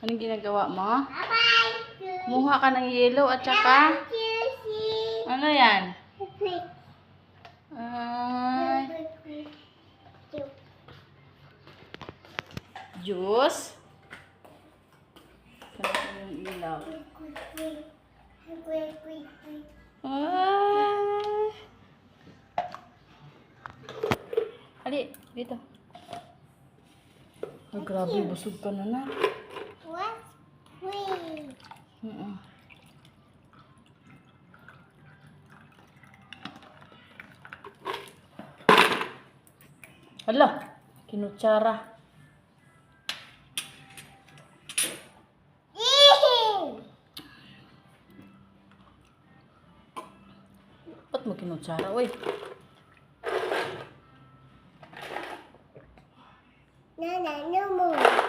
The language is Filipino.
Anong ginagawa mo? Kumuha ka ng yellow at saka? Ano yan? Juice? Saan yung ilaw? Ali, dito. Oh, grabe, busog ka na. What's green? Hala, kinutsara. Ba't mo kinutsara, uy?